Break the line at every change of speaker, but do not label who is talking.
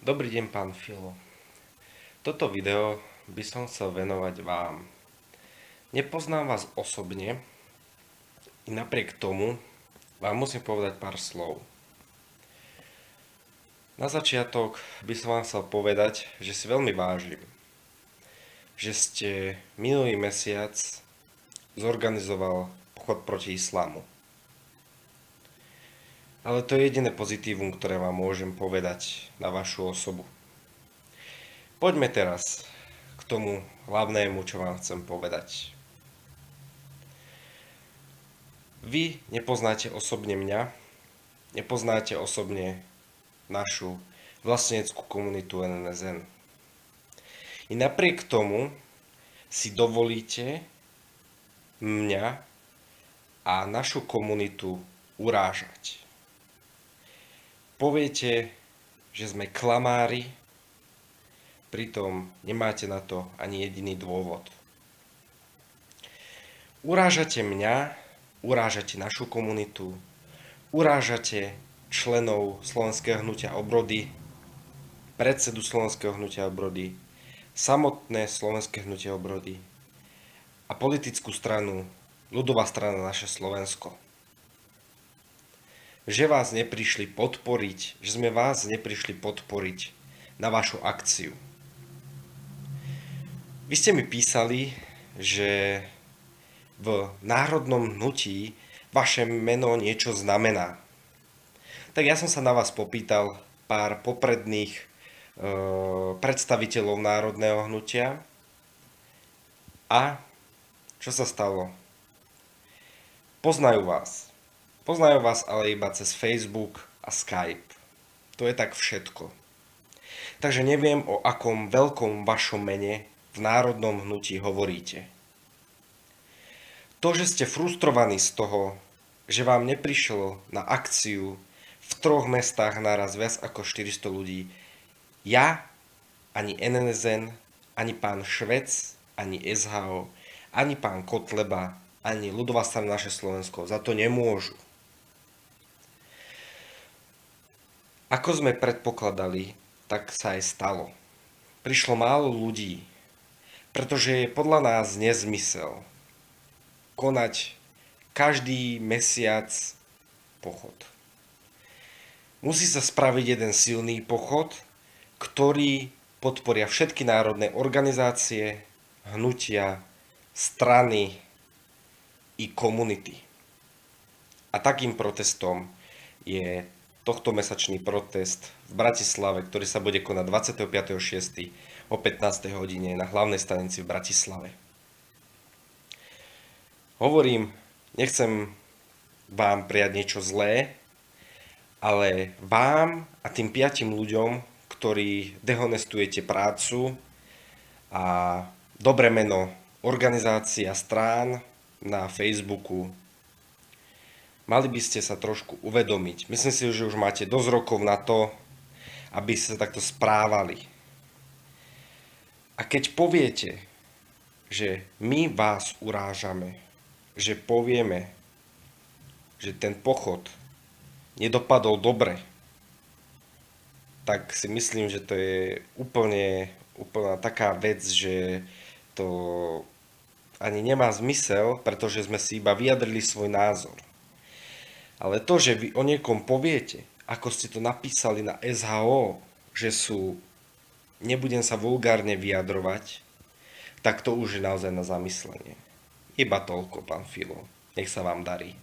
Dobrý deň, pán Filo. Toto video by som chcel venovať vám. Nepoznám vás osobne, i napriek tomu vám musím povedať pár slov. Na začiatok by som vám chcel povedať, že si veľmi vážim, že ste minulý mesiac zorganizoval pochod proti islámu. Ale to je jediné pozitívum, ktoré vám môžem povedať na vašu osobu. Poďme teraz k tomu hlavnému, čo vám chcem povedať. Vy nepoznáte osobne mňa, nepoznáte osobne našu vlasteneckú komunitu NNSN. I napriek tomu si dovolíte mňa a našu komunitu urážať. Poviete, že sme klamári, pritom nemáte na to ani jediný dôvod. Urážate mňa, urážate našu komunitu, urážate členov Slovenského hnutia Obrody, predsedu Slovenského hnutia Obrody, samotné Slovenské hnutie Obrody a politickú stranu Ľudová strana Naše Slovensko. Že vás neprišli podporiť, že sme vás neprišli podporiť na vašu akciu. Vy ste mi písali, že v národnom hnutí vaše meno niečo znamená. Tak ja som sa na vás popýtal pár popredných predstaviteľov národného hnutia a čo sa stalo? Poznajú vás. Poznajú vás ale iba cez Facebook a Skype. To je tak všetko. Takže neviem, o akom veľkom vašom mene v národnom hnutí hovoríte. To, že ste frustrovaní z toho, že vám neprišlo na akciu v 3 mestách naraz viac ako 400 ľudí, ja, ani NNSN, ani pán Švec, ani SHO, ani pán Kotleba, ani Ľudová strana Naše Slovensko za to nemôžu. Ako sme predpokladali, tak sa aj stalo. Prišlo málo ľudí, pretože je podľa nás nezmysel konať každý mesiac pochod. Musí sa spraviť jeden silný pochod, ktorý podporia všetky národné organizácie, hnutia, strany i komunity. A takým protestom je tohtomesačný protest v Bratislave, ktorý sa bude konať 25.6. o 15. hodine na hlavnej stanici v Bratislave. Hovorím, nechcem vám prijať niečo zlé, ale vám a tým 5 ľuďom, ktorí dehonestujete prácu a dobré meno organizácií a strán na Facebooku, mali by ste sa trošku uvedomiť. Myslím si, že už máte dosť rokov na to, aby ste sa takto správali. A keď poviete, že my vás urážame, že povieme, že ten pochod nedopadol dobre, tak si myslím, že to je úplná taká vec, že to ani nemá zmysel, pretože sme si iba vyjadrili svoj názor. Ale to, že vy o niekom poviete, ako ste to napísali na SHO, že sú, nebudem sa vulgárne vyjadrovať, tak to už je naozaj na zamyslenie. Iba toľko, pán Filo. Nech sa vám darí.